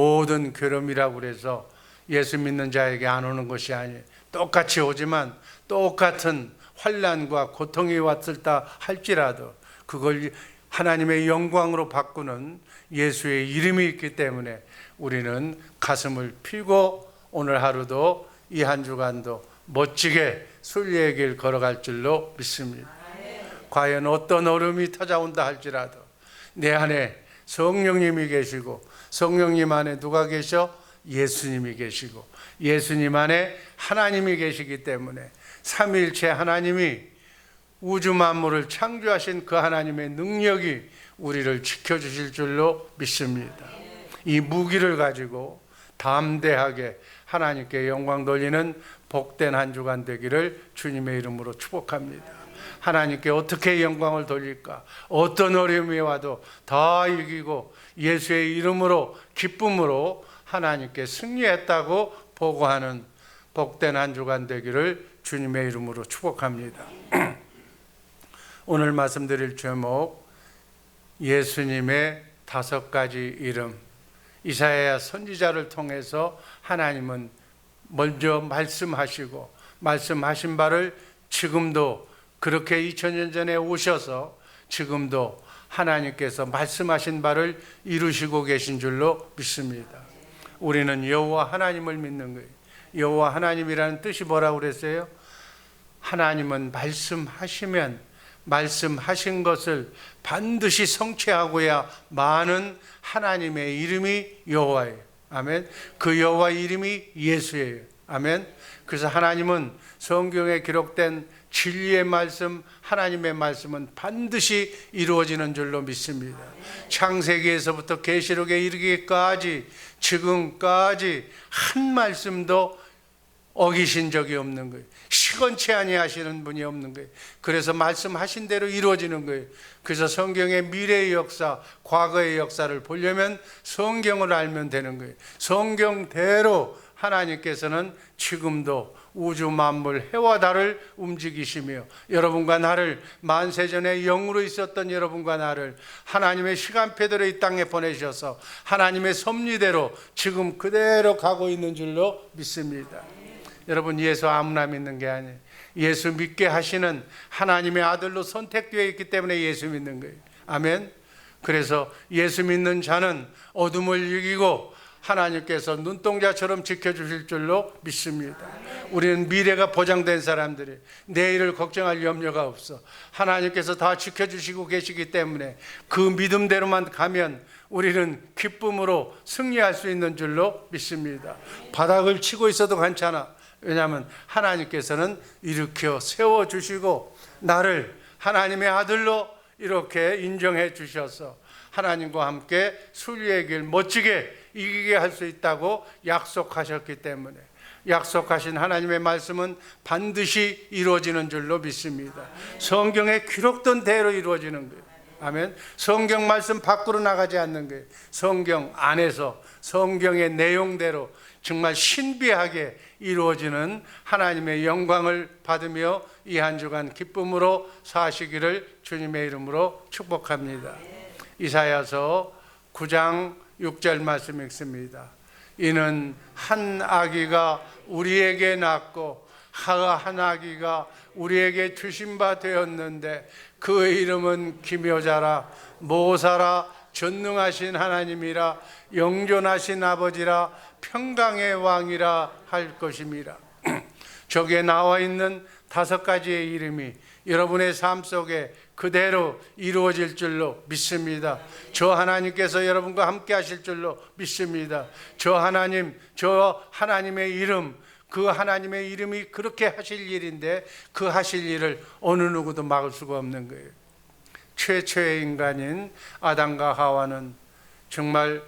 모든 괴로움이라고 그래서 예수 믿는 자에게 안 오는 것이 아니에요. 똑같이 오지만 똑같은 환난과 고통이 왔을다 할지라도 그걸 하나님의 영광으로 바꾸는 예수의 이름이 있기 때문에 우리는 가슴을 펴고 오늘 하루도 이 한 주간도 멋지게 순례의 길 걸어갈 줄로 믿습니다. 과연 어떤 얼음이 찾아온다 할지라도 내 안에 성령님이 계시고, 성령님 안에 누가 계셔? 예수님이 계시고, 예수님 안에 하나님이 계시기 때문에 삼위일체 하나님이 우주 만물을 창조하신 그 하나님의 능력이 우리를 지켜주실 줄로 믿습니다. 이 무기를 가지고 담대하게 하나님께 영광 돌리는 복된 한 주간 되기를 주님의 이름으로 축복합니다. 하나님께 어떻게 영광을 돌릴까? 어떤 어려움이 와도 다 이기고 예수의 이름으로 기쁨으로 하나님께 승리했다고 보고하는 복된 한 주간 되기를 주님의 이름으로 축복합니다. 오늘 말씀드릴 제목, 예수님의 5가지 이름. 이사야 선지자를 통해서 하나님은 먼저 말씀하시고 말씀하신 바를 지금도 그렇게 2000년 전에 오셔서 지금도 하나님께서 말씀하신 바를 이루시고 계신 줄로 믿습니다. 우리는 여호와 하나님을 믿는 거예요. 여호와 하나님이라는 뜻이 뭐라고 그랬어요? 하나님은 말씀하시면 말씀하신 것을 반드시 성취하고야 마는 하나님의 이름이 여호와예요. 아멘. 그 여호와 이름이 예수예요. 아멘. 그래서 하나님은 성경에 기록된 진리의 말씀, 하나님의 말씀은 반드시 이루어지는 줄로 믿습니다. 창세기에서부터 계시록에 이르기까지 지금까지 한 말씀도 어기신 적이 없는 거예요. 시건치 아니하시는 분이 없는 거예요. 그래서 말씀하신 대로 이루어지는 거예요. 그래서 성경의 미래의 역사, 과거의 역사를 보려면 성경을 알면 되는 거예요. 성경대로 하나님께서는 지금도 우주 만물 해와 달을 움직이시며 여러분과 나를 만세전에 영으로 있었던 여러분과 나를 하나님의 시간표대로 이 땅에 보내셔서 하나님의 섭리대로 지금 그대로 가고 있는 줄로 믿습니다. 여러분, 예수 아무나 믿는 게 아니에요. 예수 믿게 하시는 하나님의 아들로 선택되어 있기 때문에 예수 믿는 거예요. 아멘. 그래서 예수 믿는 자는 어둠을 이기고 하나님께서 눈동자처럼 지켜주실 줄로 믿습니다. 우리는 미래가 보장된 사람들이 내일을 걱정할 염려가 없어. 하나님께서 다 지켜주시고 계시기 때문에 그 믿음대로만 가면 우리는 기쁨으로 승리할 수 있는 줄로 믿습니다. 바닥을 치고 있어도 괜찮아. 왜냐하면 하나님께서는 일으켜 세워주시고 나를 하나님의 아들로 이렇게 인정해 주셔서 하나님과 함께 순리의 길 멋지게 이기게 할 수 있다고 약속하셨기 때문에 약속하신 하나님의 말씀은 반드시 이루어지는 줄로 믿습니다. 성경에 기록된 대로 이루어지는 거예요. 아멘. 성경 말씀 밖으로 나가지 않는 거예요. 성경 안에서 성경의 내용대로 정말 신비하게 이루어지는 하나님의 영광을 받으며 이 한 주간 기쁨으로 사시기를 주님의 이름으로 축복합니다. 이사야서 9장 6절 말씀 읽습니다. 이는 한 아기가 우리에게 낳고 한 아기가 우리에게 주신 바 되었는데 그 이름은 기묘자라 모사라 전능하신 하나님이라 영존하신 아버지라 평강의 왕이라 할 것임이라. 저기에 나와 있는 5가지의 이름이 여러분의 삶 속에 그대로 이루어질 줄로 믿습니다. 저 하나님께서 여러분과 함께 하실 줄로 믿습니다. 저 하나님의 이름, 그 하나님의 이름이 그렇게 하실 일인데 그 하실 일을 어느 누구도 막을 수가 없는 거예요. 최초의 인간인 아담과 하와는 정말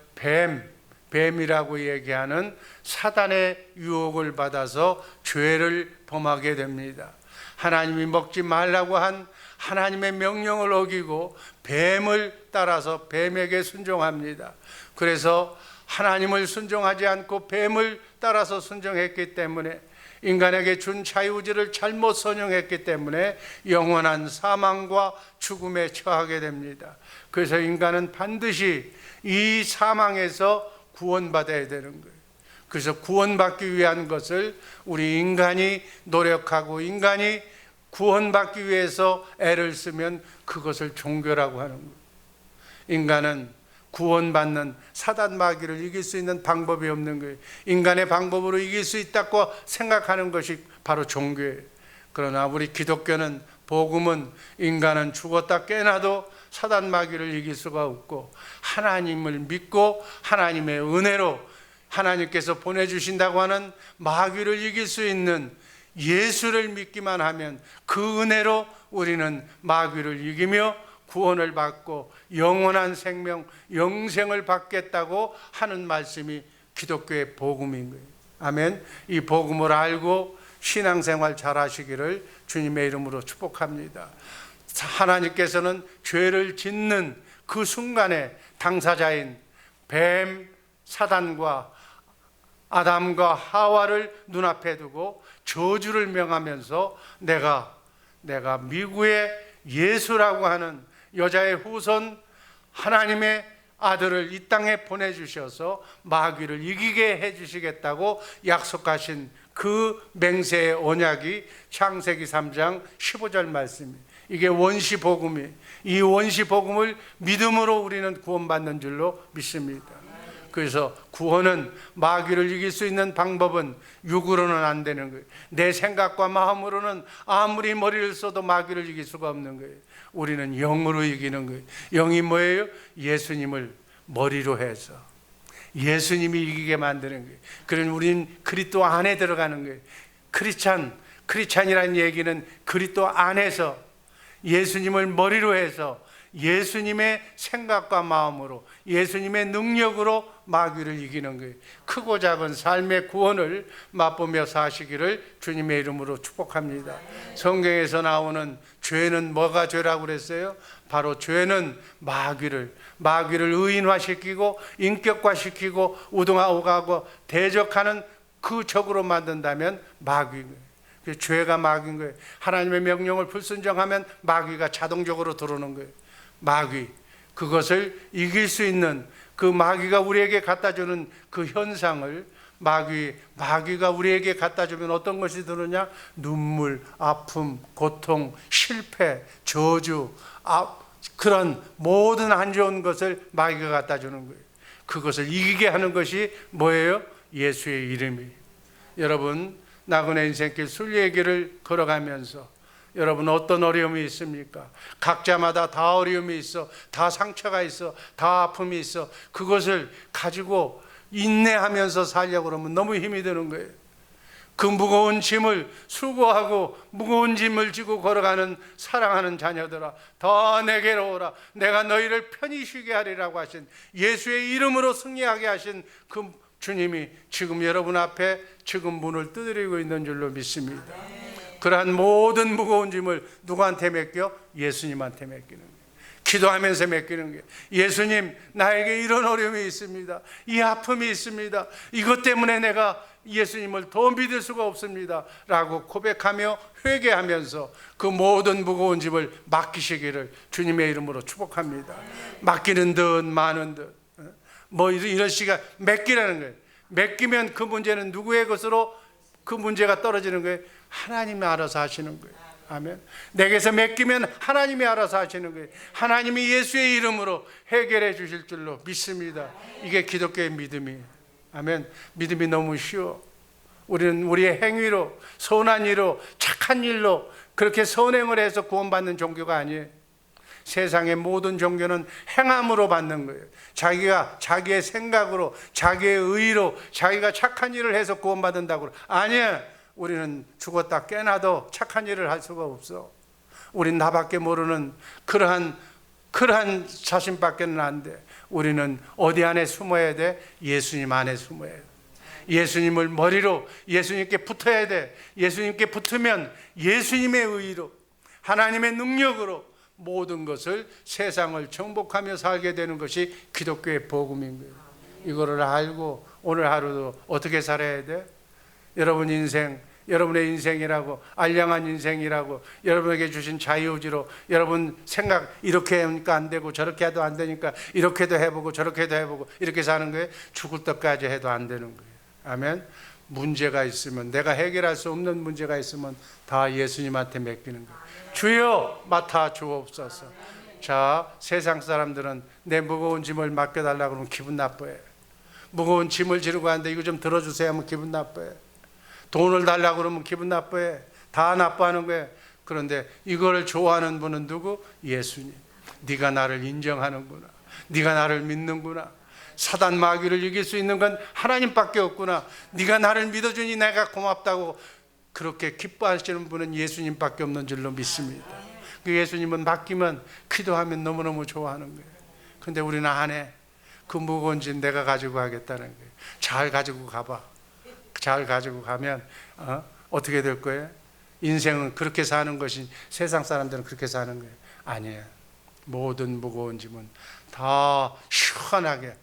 뱀이라고 얘기하는 사단의 유혹을 받아서 죄를 범하게 됩니다. 하나님이 먹지 말라고 한 하나님의 명령을 어기고 뱀을 따라서 뱀에게 순종합니다. 그래서 하나님을 순종하지 않고 뱀을 따라서 순종했기 때문에 인간에게 준 자유의지를 잘못 선용했기 때문에 영원한 사망과 죽음에 처하게 됩니다. 그래서 인간은 반드시 이 사망에서 구원받아야 되는 거예요. 그래서 구원받기 위한 것을 우리 인간이 노력하고 인간이 구원받기 위해서 애를 쓰면 그것을 종교라고 하는 거예요. 인간은 구원받는 사단 마귀를 이길 수 있는 방법이 없는 거예요. 인간의 방법으로 이길 수 있다고 생각하는 것이 바로 종교예요. 그러나 우리 기독교는, 복음은 인간은 죽었다 깨나도 사단 마귀를 이길 수가 없고, 하나님을 믿고 하나님의 은혜로 하나님께서 보내주신다고 하는 마귀를 이길 수 있는 예수를 믿기만 하면 그 은혜로 우리는 마귀를 이기며 구원을 받고 영원한 생명, 영생을 받겠다고 하는 말씀이 기독교의 복음인 거예요. 아멘. 이 복음을 알고 신앙생활 잘 하시기를 주님의 이름으로 축복합니다. 하나님께서는 죄를 짓는 그 순간에 당사자인 뱀, 사단과 아담과 하와를 눈앞에 두고 저주를 명하면서 내가 미국의 예수라고 하는 여자의 후손 하나님의 아들을 이 땅에 보내주셔서 마귀를 이기게 해주시겠다고 약속하신 그 맹세의 언약이 창세기 3장 15절 말씀입니다. 이게 원시복음이에요. 이 원시복음을 믿음으로 우리는 구원받는 줄로 믿습니다. 그래서 구원은, 마귀를 이길 수 있는 방법은 육으로는 안 되는 거예요. 내 생각과 마음으로는 아무리 머리를 써도 마귀를 이길 수가 없는 거예요. 우리는 영으로 이기는 거예요. 영이 뭐예요? 예수님을 머리로 해서 예수님이 이기게 만드는 거예요. 그러니 우리는 그리스도 안에 들어가는 거예요. 크리스찬이라는 얘기는 그리스도 안에서 예수님을 머리로 해서 예수님의 생각과 마음으로, 예수님의 능력으로 마귀를 이기는 거예요. 크고 작은 삶의 구원을 맛보며 사시기를 주님의 이름으로 축복합니다. 성경에서 나오는 죄는 뭐가 죄라고 그랬어요? 바로 죄는 마귀를 의인화시키고 인격화시키고 우등하고 대적하는 그 적으로 만든다면 마귀예요. 죄가 마귀인 거예요. 하나님의 명령을 불순종하면 마귀가 자동적으로 들어오는 거예요. 마귀, 그것을 이길 수 있는 그 마귀가 우리에게 갖다주는 그 현상을, 마귀가 우리에게 갖다주면 어떤 것이 들으냐? 눈물, 아픔, 고통, 실패, 저주, 그런 모든 안 좋은 것을 마귀가 갖다주는 거예요. 그것을 이기게 하는 것이 뭐예요? 예수의 이름이에요. 여러분, 나그네 인생길 순례길을 걸어가면서 여러분 어떤 어려움이 있습니까? 각자마다 다 어려움이 있어, 다 상처가 있어, 다 아픔이 있어. 그것을 가지고 인내하면서 살려고 그러면 너무 힘이 드는 거예요. 그 무거운 짐을 수고하고 무거운 짐을 지고 걸어가는 사랑하는 자녀들아, 더 내게로 오라. 내가 너희를 편히 쉬게 하리라고 하신, 예수의 이름으로 승리하게 하신 그 주님이 지금 여러분 앞에 지금 문을 두드리고 있는 줄로 믿습니다. 그러한 모든 무거운 짐을 누구한테 맡겨? 예수님한테 맡기는 거예요. 기도하면서 맡기는 거예요. 예수님, 나에게 이런 어려움이 있습니다. 이 아픔이 있습니다. 이것 때문에 내가 예수님을 더 믿을 수가 없습니다 라고 고백하며 회개하면서 그 모든 무거운 짐을 맡기시기를 주님의 이름으로 축복합니다. 맡기는 듯 마는 듯 이런 시간 맡기라는 거예요. 맡기면 그 문제는 누구의 것으로 그 문제가 떨어지는 거예요? 하나님이 알아서 하시는 거예요. 아멘. 내게서 맡기면 하나님이 알아서 하시는 거예요. 하나님이 예수의 이름으로 해결해 주실 줄로 믿습니다. 이게 기독교의 믿음이에요. 아멘. 믿음이 너무 쉬워. 우리는 우리의 행위로, 선한 일로, 착한 일로 그렇게 선행을 해서 구원받는 종교가 아니에요. 세상의 모든 종교는 행함으로 받는 거예요. 자기가 자기의 생각으로, 자기의 의로, 자기가 착한 일을 해서 구원받는다고. 아니야. 우리는 죽었다 깨나도 착한 일을 할 수가 없어. 우린 나밖에 모르는 그러한 자신밖에는 안 돼. 우리는 어디 안에 숨어야 돼? 예수님 안에 숨어야 돼. 예수님을 머리로 예수님께 붙어야 돼. 예수님께 붙으면 예수님의 의로, 하나님의 능력으로 모든 것을, 세상을 정복하며 살게 되는 것이 기독교의 복음인 거예요. 이거를 알고 오늘 하루도 어떻게 살아야 돼? 여러분 인생 여러분의 인생이라고, 알량한 인생이라고, 여러분에게 주신 자유의지로 여러분 생각 이렇게 하니까 안 되고 저렇게 해도 안 되니까 이렇게도 해보고 저렇게도 해보고 이렇게 사는 거예요. 죽을 때까지 해도 안 되는 거예요. 아멘. 문제가 있으면, 내가 해결할 수 없는 문제가 있으면 다 예수님한테 맡기는 거예요. 주여 맡아 주옵소서. 자, 세상 사람들은 내 무거운 짐을 맡겨달라고 그러면 기분 나빠요. 무거운 짐을 지르고 하는데 이거 좀 들어주세요 하면 기분 나빠요. 돈을 달라고 그러면 기분 나빠요. 다 나빠하는 거예요. 그런데 이걸 좋아하는 분은 누구? 예수님. 네가 나를 인정하는구나. 네가 나를 믿는구나. 사단 마귀를 이길 수 있는 건 하나님밖에 없구나. 네가 나를 믿어주니 내가 고맙다고 그렇게 기뻐하시는 분은 예수님밖에 없는 줄로 믿습니다. 그 예수님은 맡기면, 기도하면 너무너무 좋아하는 거예요. 근데 우리는 안 해. 그 무거운 짐 내가 가지고 가겠다는 거예요. 잘 가지고 가봐. 잘 가지고 가면 어떻게 될 거예요? 인생은 그렇게 사는 것이, 세상 사람들은 그렇게 사는 거예요. 아니에요. 모든 무거운 짐은 다 시원하게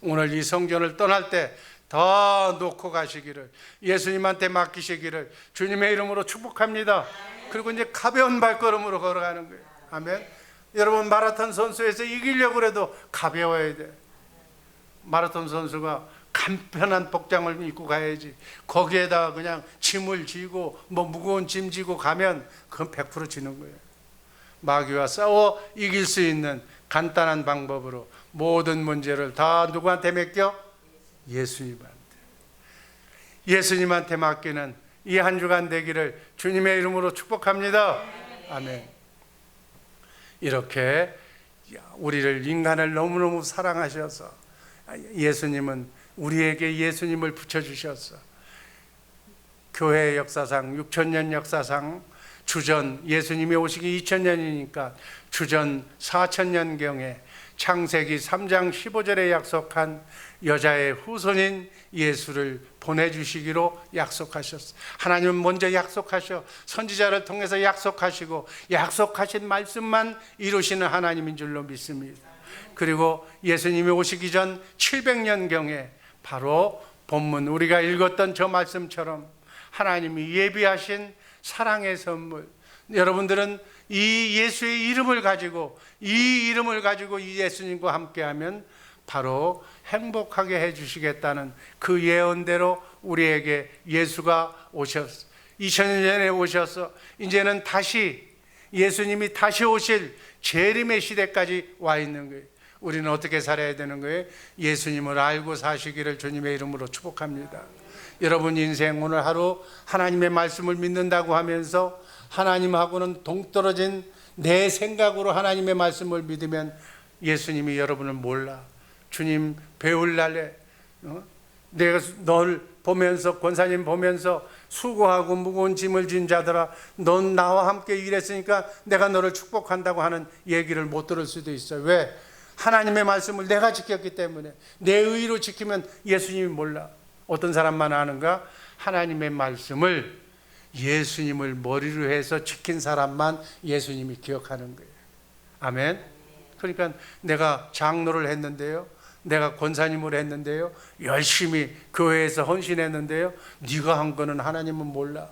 오늘 이 성전을 떠날 때 다 놓고 가시기를, 예수님한테 맡기시기를 주님의 이름으로 축복합니다. 그리고 이제 가벼운 발걸음으로 걸어가는 거예요. 아멘. 여러분, 마라톤 선수에서 이기려고 해도 가벼워야 돼. 마라톤 선수가 간편한 복장을 입고 가야지, 거기에다가 그냥 짐을 지고 뭐 무거운 짐 지고 가면 그건 100% 지는 거예요. 마귀와 싸워 이길 수 있는 간단한 방법으로 모든 문제를 다 누구한테 맡겨? 예수님한테. 예수님한테 맡기는 이 한 주간 되기를 주님의 이름으로 축복합니다. 아멘. 이렇게 우리를, 인간을 너무너무 사랑하셔서 예수님은 우리에게 예수님을 붙여주셨어. 교회의 역사상, 6,000년 역사상 주전, 예수님이 오시기 2,000년이니까 주전 4,000년경에 창세기 3장 15절에 약속한 여자의 후손인 예수를 보내주시기로 약속하셨어요. 하나님은 먼저 약속하셔 선지자를 통해서 약속하시고 약속하신 말씀만 이루시는 하나님인 줄로 믿습니다. 그리고 예수님이 오시기 전 700년경에 바로 본문 우리가 읽었던 저 말씀처럼 하나님이 예비하신 사랑의 선물, 여러분들은 이 예수의 이름을 가지고, 이 이름을 가지고 이 예수님과 함께하면 바로 행복하게 해주시겠다는 그 예언대로 우리에게 예수가 오셨어. 2000년 전에 오셔서 이제는 다시 예수님이 다시 오실 재림의 시대까지 와 있는 거예요. 우리는 어떻게 살아야 되는 거예요? 예수님을 알고 사시기를 주님의 이름으로 축복합니다. 여러분 인생 오늘 하루 하나님의 말씀을 믿는다고 하면서 하나님하고는 동떨어진 내 생각으로 하나님의 말씀을 믿으면 예수님이 여러분을 몰라. 주님 배울 날에 내가 널 보면서, 권사님 보면서 수고하고 무거운 짐을 진 자들아, 넌 나와 함께 일했으니까 내가 너를 축복한다고 하는 얘기를 못 들을 수도 있어요. 왜? 하나님의 말씀을 내가 지켰기 때문에. 내 의로 지키면 예수님이 몰라. 어떤 사람만 아는가? 하나님의 말씀을, 예수님을 머리로 해서 지킨 사람만 예수님이 기억하는 거예요. 아멘. 그러니까 내가 장로를 했는데요, 내가 권사님을 했는데요, 열심히 교회에서 헌신했는데요, 네가 한 거는 하나님은 몰라.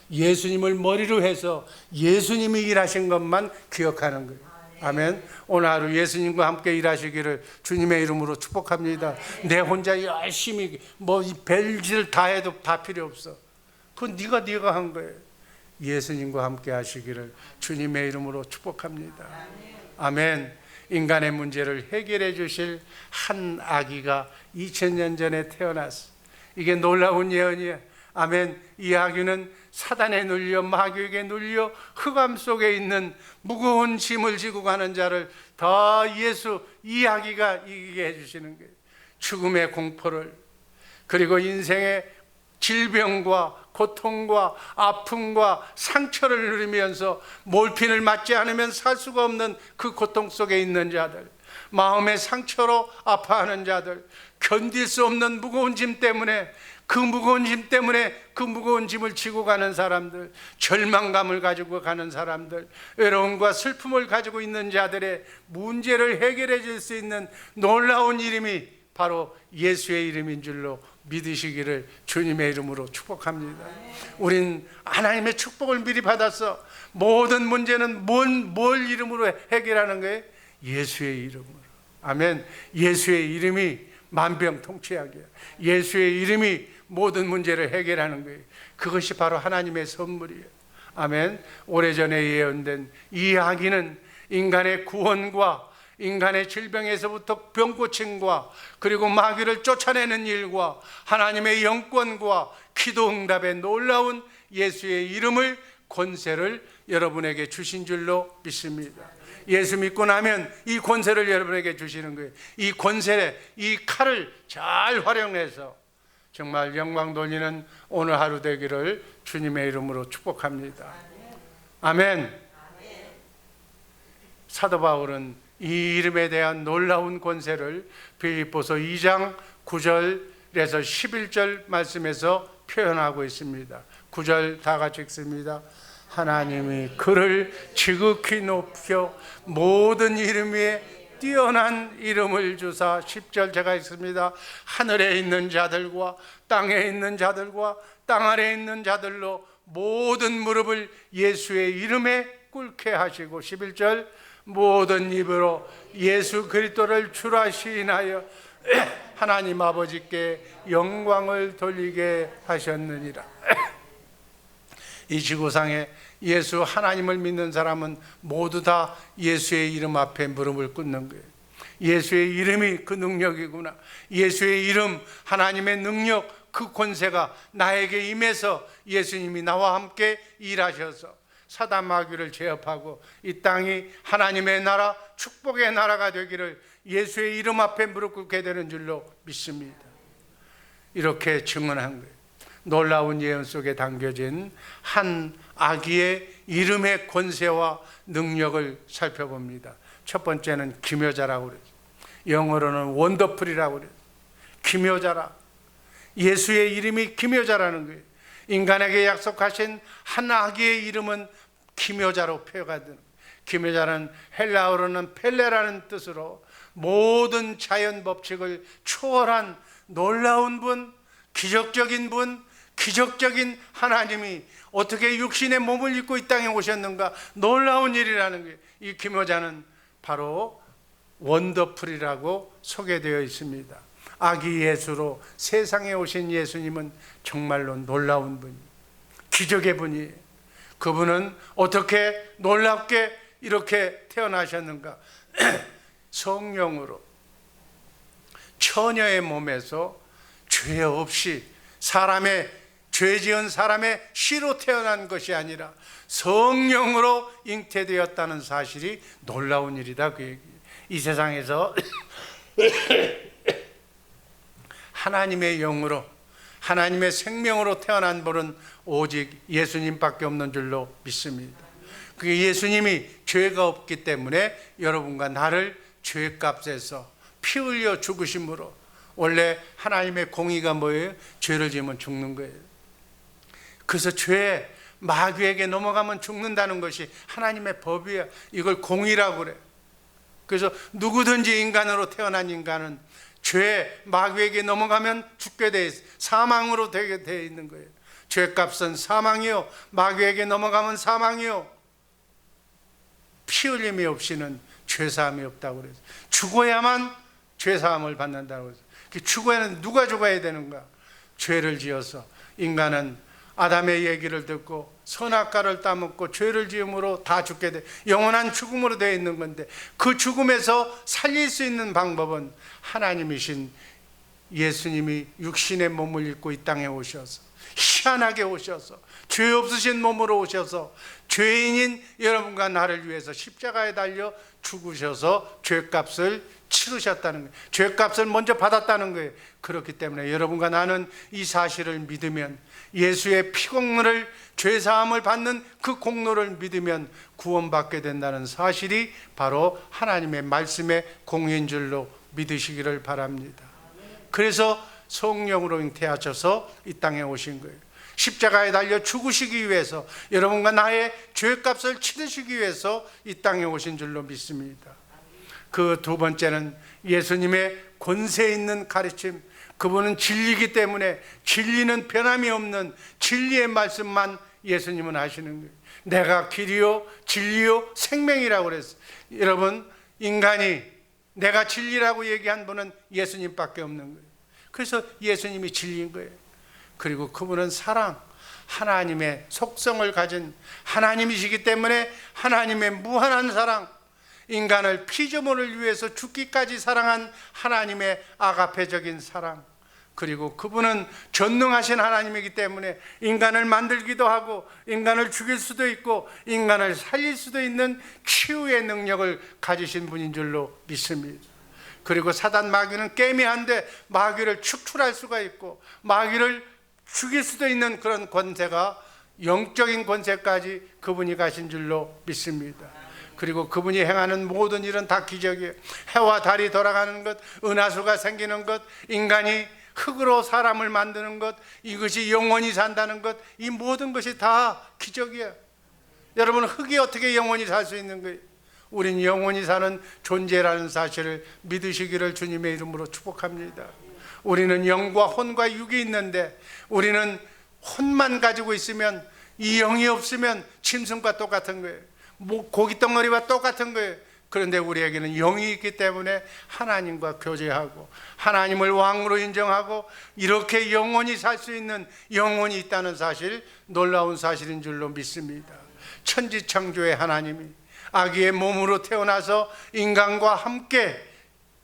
예수님을 머리로 해서 예수님이 일하신 것만 기억하는 거예요. 아멘. 오늘 하루 예수님과 함께 일하시기를 주님의 이름으로 축복합니다. 내 혼자 열심히 뭐 별짓을 다 해도 다 필요 없어. 그건 네가 한 거예요. 예수님과 함께 하시기를 주님의 이름으로 축복합니다. 아멘. 인간의 문제를 해결해 주실 한 아기가 2000년 전에 태어났어. 이게 놀라운 예언이에요. 아멘. 이 아기는 사단에 눌려, 마귀에게 눌려 흑암 속에 있는 무거운 짐을 지고 가는 자를 다 예수, 이 아기가 이기게 해주시는 거예요. 죽음의 공포를, 그리고 인생의 질병과 고통과 아픔과 상처를 누리면서 몰핀을 맞지 않으면 살 수가 없는 그 고통 속에 있는 자들, 마음의 상처로 아파하는 자들, 견딜 수 없는 무거운 짐 때문에, 그 무거운 짐 때문에 그 무거운 짐을 지고 가는 사람들, 절망감을 가지고 가는 사람들, 외로움과 슬픔을 가지고 있는 자들의 문제를 해결해 줄 수 있는 놀라운 이름이 바로 예수의 이름인 줄로 믿으시기를 주님의 이름으로 축복합니다. 우린 하나님의 축복을 미리 받았어. 모든 문제는 뭘 이름으로 해결하는 거예요? 예수의 이름으로. 아멘. 예수의 이름이 만병통치약이야. 예수의 이름이 모든 문제를 해결하는 거예요. 그것이 바로 하나님의 선물이에요. 아멘. 오래전에 예언된 이 이야기는 인간의 구원과 인간의 질병에서부터 병고침과 그리고 마귀를 쫓아내는 일과 하나님의 영권과 기도 응답의 놀라운 예수의 이름을, 권세를 여러분에게 주신 줄로 믿습니다. 예수 믿고 나면 이 권세를 여러분에게 주시는 거예요. 이 권세, 이 칼을 잘 활용해서 정말 영광 돌리는 오늘 하루 되기를 주님의 이름으로 축복합니다. 아멘. 사도 바울은 이 이름에 대한 놀라운 권세를 빌립보서 2장 9절에서 11절 말씀에서 표현하고 있습니다. 9절 다 같이 읽습니다. 하나님이 그를 지극히 높여 모든 이름 위에 뛰어난 이름을 주사, 10절 제가 읽습니다. 하늘에 있는 자들과 땅에 있는 자들과 땅 아래에 있는 자들로 모든 무릎을 예수의 이름에 꿇게 하시고, 11절 모든 입으로 예수 그리스도를 주라 시인하여 하나님 아버지께 영광을 돌리게 하셨느니라. 이 지구상에 예수 하나님을 믿는 사람은 모두 다 예수의 이름 앞에 무릎을 꿇는 거예요. 예수의 이름이 그 능력이구나. 예수의 이름, 하나님의 능력, 그 권세가 나에게 임해서 예수님이 나와 함께 일하셔서 사단 마귀를 제압하고 이 땅이 하나님의 나라, 축복의 나라가 되기를 예수의 이름 앞에 무릎 꿇게 되는 줄로 믿습니다. 이렇게 증언한 거예요. 놀라운 예언 속에 담겨진 한 아기의 이름의 권세와 능력을 살펴봅니다. 첫 번째는 기묘자라고 그러죠. 영어로는 원더풀이라고 그래요. 기묘자라. 예수의 이름이 기묘자라는 거예요. 인간에게 약속하신 한 아기의 이름은 기묘자로 표현하는 거예요. 기묘자는 헬라어로는 펠레라는 뜻으로 모든 자연 법칙을 초월한 놀라운 분, 기적적인 분, 기적적인 하나님이 어떻게 육신의 몸을 입고 이 땅에 오셨는가, 놀라운 일이라는 거예요. 이 기묘자는 바로 원더풀이라고 소개되어 있습니다. 아기 예수로 세상에 오신 예수님은 정말로 놀라운 분이에요. 기적의 분이에요. 그분은 어떻게 놀랍게 이렇게 태어나셨는가? 성령으로 처녀의 몸에서 죄 없이 죄 지은 사람의 씨로 태어난 것이 아니라 성령으로 잉태되었다는 사실이 놀라운 일이다, 그 얘기예요. 이 세상에서 하나님의 영으로, 하나님의 생명으로 태어난 분은 오직 예수님밖에 없는 줄로 믿습니다. 그게 예수님이 죄가 없기 때문에 여러분과 나를 죄값에서 피 흘려 죽으심으로, 원래 하나님의 공의가 뭐예요? 죄를 지으면 죽는 거예요. 그래서 죄, 마귀에게 넘어가면 죽는다는 것이 하나님의 법이야. 이걸 공의라고 그래. 그래서 누구든지 인간으로 태어난 인간은 죄, 마귀에게 넘어가면 죽게 돼 있어. 사망으로 되게 돼 있는 거예요. 죄값은 사망이요, 마귀에게 넘어가면 사망이요. 피 흘림이 없이는 죄사함이 없다고 그래서 죽어야만 죄사함을 받는다고 해서, 죽어야는 누가 죽어야 되는가? 죄를 지어서 인간은 아담의 얘기를 듣고 선악과를 따먹고 죄를 지음으로 다 죽게 돼, 영원한 죽음으로 되어 있는 건데, 그 죽음에서 살릴 수 있는 방법은 하나님이신 예수님이 육신의 몸을 입고 이 땅에 오셔서, 희한하게 오셔서 죄 없으신 몸으로 오셔서 죄인인 여러분과 나를 위해서 십자가에 달려 죽으셔서 죄값을 치르셨다는 거예요. 죄값을 먼저 받았다는 거예요. 그렇기 때문에 여러분과 나는 이 사실을 믿으면, 예수의 피공로를, 죄사함을 받는 그 공로를 믿으면 구원받게 된다는 사실이 바로 하나님의 말씀의 공인 줄로 믿으시기를 바랍니다. 그래서 성령으로 잉태하셔서 이 땅에 오신 거예요. 십자가에 달려 죽으시기 위해서, 여러분과 나의 죄값을 치르시기 위해서 이 땅에 오신 줄로 믿습니다. 그 두 번째는 예수님의 권세 있는 가르침. 그분은 진리이기 때문에 진리는 변함이 없는 진리의 말씀만 예수님은 하시는 거예요. 내가 길이요 진리요 생명이라고 그랬어요. 여러분, 인간이 내가 진리라고 얘기한 분은 예수님밖에 없는 거예요. 그래서 예수님이 진리인 거예요. 그리고 그분은 사랑, 하나님의 속성을 가진 하나님이시기 때문에 하나님의 무한한 사랑, 인간을 피조물을 위해서 죽기까지 사랑한 하나님의 아가페적인 사랑, 그리고 그분은 전능하신 하나님이기 때문에 인간을 만들기도 하고 인간을 죽일 수도 있고 인간을 살릴 수도 있는 치유의 능력을 가지신 분인 줄로 믿습니다. 그리고 사단 마귀는 깨미한데 마귀를 축출할 수가 있고 마귀를 죽일 수도 있는 그런 권세가, 영적인 권세까지 그분이 가신 줄로 믿습니다. 그리고 그분이 행하는 모든 일은 다 기적이에요. 해와 달이 돌아가는 것, 은하수가 생기는 것, 인간이 흙으로 사람을 만드는 것, 이것이 영원히 산다는 것, 이 모든 것이 다 기적이에요. 여러분, 흙이 어떻게 영원히 살 수 있는 거예요? 우린 영원히 사는 존재라는 사실을 믿으시기를 주님의 이름으로 축복합니다. 우리는 영과 혼과 육이 있는데 우리는 혼만 가지고 있으면, 이 영이 없으면 짐승과 똑같은 거예요. 고깃덩어리와 똑같은 거예요. 그런데 우리에게는 영이 있기 때문에 하나님과 교제하고 하나님을 왕으로 인정하고 이렇게 영원히 살 수 있는 영혼이 있다는 사실, 놀라운 사실인 줄로 믿습니다. 천지창조의 하나님이 아기의 몸으로 태어나서 인간과 함께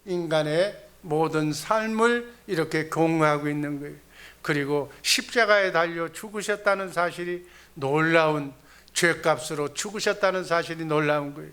인간의 모든 삶을 이렇게 공유하고 있는 거예요. 그리고 십자가에 달려 죽으셨다는 사실이 놀라운, 죄값으로 죽으셨다는 사실이 놀라운 거예요.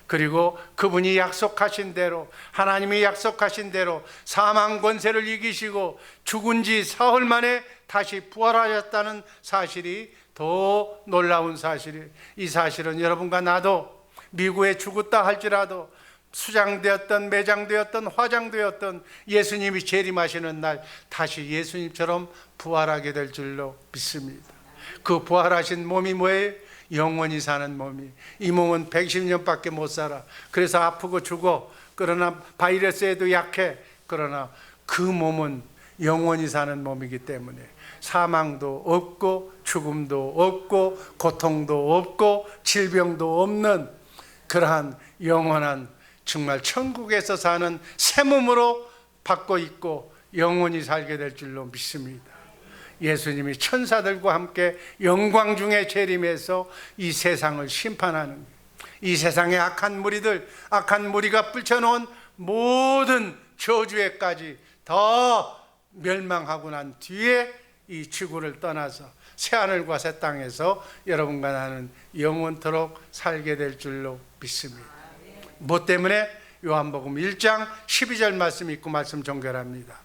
그리고 그분이 약속하신 대로, 하나님이 약속하신 대로 사망 권세를 이기시고 죽은 지 사흘 만에 다시 부활하셨다는 사실이 더 놀라운 사실이에요. 이 사실은 여러분과 나도 미국에 죽었다 할지라도 수장되었던, 매장되었던, 화장되었던 예수님이 재림하시는 날 다시 예수님처럼 부활하게 될 줄로 믿습니다. 그 부활하신 몸이 뭐예요? 영원히 사는 몸이. 이 몸은 110년밖에 못 살아. 그래서 아프고 죽어. 그러나 바이러스에도 약해. 그러나 그 몸은 영원히 사는 몸이기 때문에 사망도 없고 죽음도 없고 고통도 없고 질병도 없는 그러한 영원한, 정말 천국에서 사는 새 몸으로 받고 있고 영원히 살게 될 줄로 믿습니다. 예수님이 천사들과 함께 영광 중에 재림해서 이 세상을 심판하는 거예요. 이 세상의 악한 무리들, 악한 무리가 뿔쳐놓은 모든 저주에까지 더 멸망하고 난 뒤에 이 지구를 떠나서 새하늘과 새 땅에서 여러분과 나는 영원토록 살게 될 줄로 믿습니다. 뭐 때문에? 요한복음 1장 12절 말씀 읽고 말씀 종결합니다.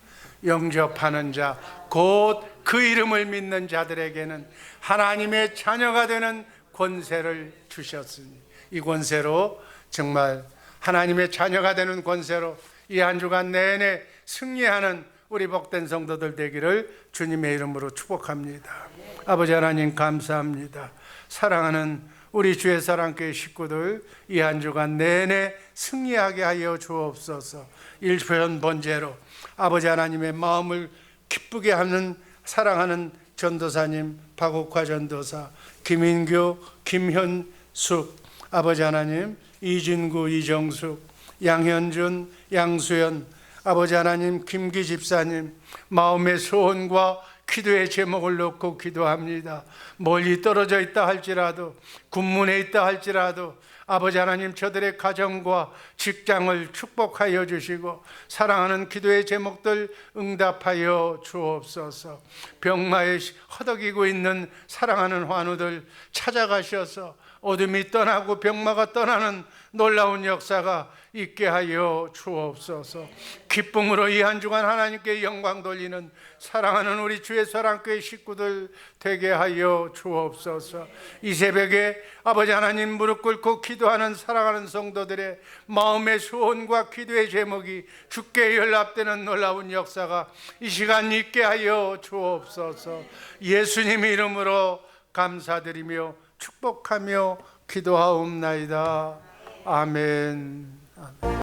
영접하는 자, 곧 그 이름을 믿는 자들에게는 하나님의 자녀가 되는 권세를 주셨으니, 이 권세로, 정말 하나님의 자녀가 되는 권세로 이 한 주간 내내 승리하는 우리 복된 성도들 되기를 주님의 이름으로 축복합니다. 아버지 하나님, 감사합니다. 사랑하는 우리 주의 사랑교회 식구들 이 한 주간 내내 승리하게 하여 주옵소서. 일편 번제로 아버지 하나님의 마음을 기쁘게 하는, 사랑하는 전도사님, 박옥화 전도사, 김인교, 김현숙, 아버지 하나님, 이진구, 이정숙, 양현준, 양수연, 아버지 하나님, 김기 집사님, 마음의 소원과 기도의 제목을 놓고 기도합니다. 멀리 떨어져 있다 할지라도, 군문에 있다 할지라도 아버지 하나님, 저들의 가정과 직장을 축복하여 주시고 사랑하는 기도의 제목들 응답하여 주옵소서. 병마에 허덕이고 있는 사랑하는 환우들 찾아가셔서 어둠이 떠나고 병마가 떠나는 놀라운 역사가 있게 하여 주옵소서. 기쁨으로 이 한 주간 하나님께 영광 돌리는 사랑하는 우리 주의 사랑교회 식구들 되게 하여 주옵소서. 이 새벽에 아버지 하나님, 무릎 꿇고 기도하는 사랑하는 성도들의 마음의 소원과 기도의 제목이 주께 연락되는 놀라운 역사가 이 시간 있게 하여 주옵소서. 예수님 이름으로 감사드리며 축복하며 기도하옵나이다. 아멘.